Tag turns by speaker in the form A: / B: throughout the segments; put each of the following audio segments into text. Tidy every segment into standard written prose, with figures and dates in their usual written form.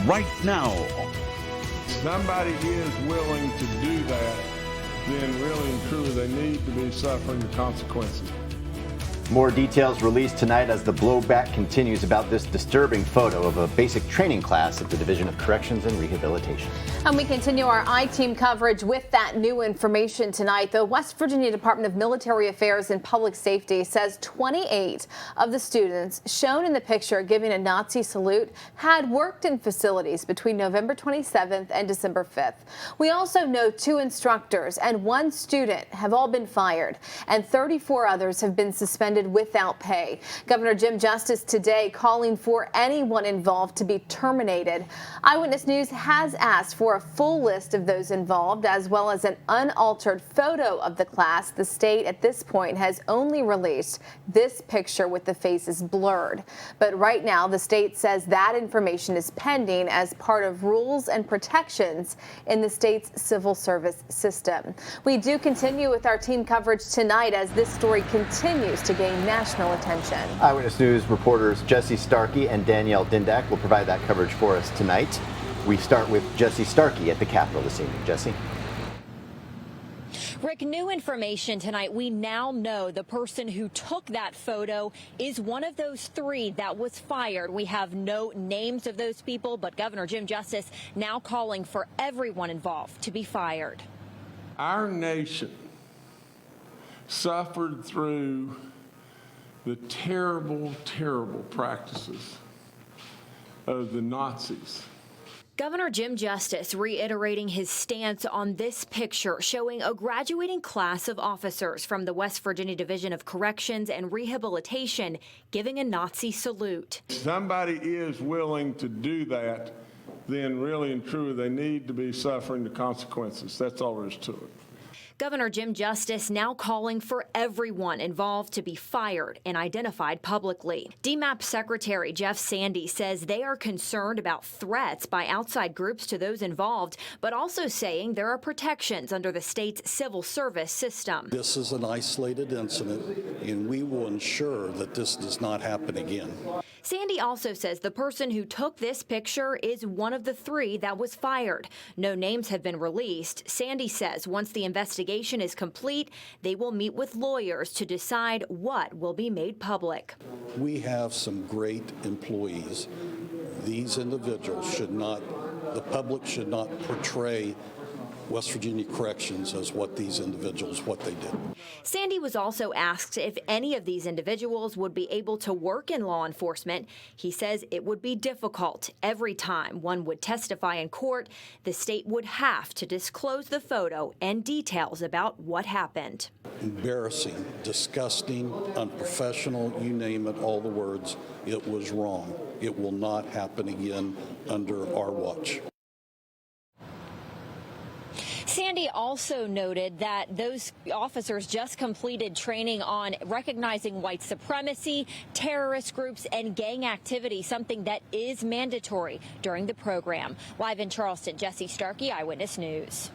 A: right now.
B: Somebody is willing to do that, then really and truly they need to be suffering the consequences.
C: More details released tonight as the blowback continues about this disturbing photo of a basic training class at the Division of Corrections and Rehabilitation.
D: And we continue our I-Team coverage with that new information tonight. The West Virginia Department of Military Affairs and Public Safety says 28 of the students shown in the picture giving a Nazi salute had worked in facilities between November 27th and December 5th. We also know 2 instructors and 1 student have all been fired, and 34 others have been suspended without pay. Governor Jim Justice today calling for anyone involved to be terminated. Eyewitness News has asked for a full list of those involved, as well as an unaltered photo of the class. The state at this point has only released this picture with the faces blurred. But right now, the state says that information is pending as part of rules and protections in the state's civil service system. We do continue with our team coverage tonight as this story continues to gain national attention.
C: Eyewitness News reporters Jesse Starkey and Danielle Dindak will provide that coverage for us tonight. We start with Jesse Starkey at the Capitol this evening. Jesse.
E: Rick, new information tonight. We now know the person who took that photo is one of those 3 that was fired. We have no names of those people, but Governor Jim Justice now calling for everyone involved to be fired.
B: Our nation suffered through the terrible, terrible practices of the Nazis.
E: Governor Jim Justice reiterating his stance on this picture showing a graduating class of officers from the West Virginia Division of Corrections and Rehabilitation giving a Nazi salute.
B: If somebody is willing to do that, then really and truly they need to be suffering the consequences. That's all there is to it.
E: Governor Jim Justice now calling for everyone involved to be fired and identified publicly. DMAP Secretary Jeff Sandy says they are concerned about threats by outside groups to those involved, but also saying there are protections under the state's civil service system.
F: This is an isolated incident, and we will ensure that this does not happen again.
E: Sandy also says the person who took this picture is one of the 3 that was fired. No names have been released. Sandy says once the investigation is complete, they will meet with lawyers to decide what will be made public.
F: We have some great employees. These individuals should not, the public should not portray West Virginia Corrections as what these individuals, what they did.
E: Sandy was also asked if any of these individuals would be able to work in law enforcement. He says it would be difficult. Every time one would testify in court, the state would have to disclose the photo and details about what happened.
F: Embarrassing, disgusting, unprofessional, you name it, all the words. It was wrong. It will not happen again under our watch.
E: Sandy also noted that those officers just completed training on recognizing white supremacy, terrorist groups, and gang activity, something that is mandatory during the program. Live in Charleston, Jesse Starkey, Eyewitness News.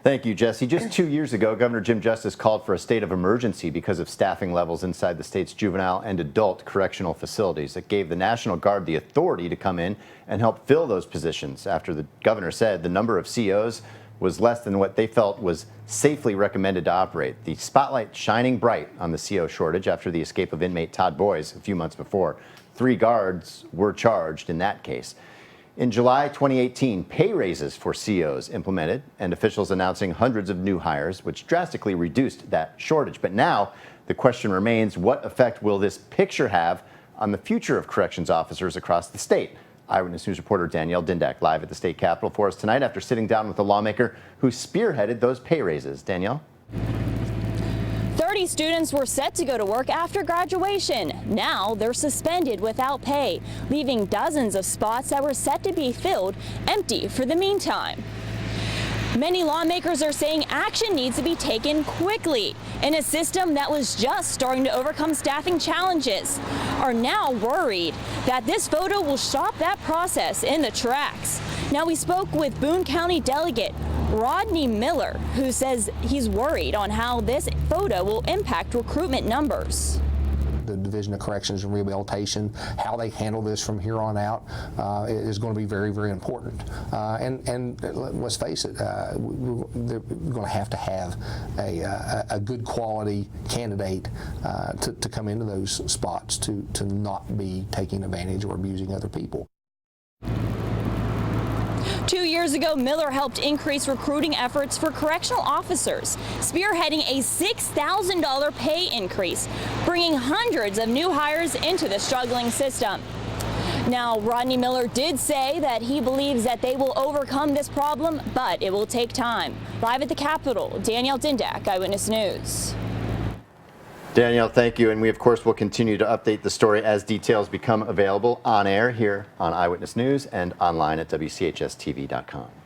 C: Thank you, Jesse. Just 2 years ago, Governor Jim Justice called for a state of emergency because of staffing levels inside the state's juvenile and adult correctional facilities. It gave the National Guard the authority to come in and help fill those positions after the governor said the number of COs was less than what they felt was safely recommended to operate. The spotlight shining bright on the CO shortage after the escape of inmate Todd Boyes a few months before. 3 guards were charged in that case. In July 2018, pay raises for COs implemented and officials announcing hundreds of new hires, which drastically reduced that shortage. But now the question remains, what effect will this picture have on the future of corrections officers across the state? Eyewitness News reporter Danielle Dindak live at the state capitol for us tonight after sitting down with a lawmaker who spearheaded those pay raises. Danielle?
G: 30 students were set to go to work after graduation. Now they're suspended without pay, leaving dozens of spots that were set to be filled empty for the meantime. Many lawmakers are saying action needs to be taken quickly, and a system that was just starting to overcome staffing challenges are now worried that this photo will stop that process in the tracks. Now we spoke with Boone County Delegate Rodney Miller, who says he's worried on how this photo will impact recruitment numbers.
H: The
A: Division of Corrections and Rehabilitation, how they handle this from here on out is going to be very, very important. And let's face it, they're going to have a good quality candidate to come into those spots to not be taking advantage or abusing other people.
G: 2 years ago, Miller helped increase recruiting efforts for correctional officers, spearheading a $6,000 pay increase, bringing hundreds of new hires into the struggling system. Now, Rodney Miller did say that he believes that they will overcome this problem, but it will take time. Live at the Capitol, Danielle Dindak, Eyewitness News.
C: Danielle, thank you. And we, of course, will continue to update the story as details become available on air here on Eyewitness News and online at WCHSTV.com.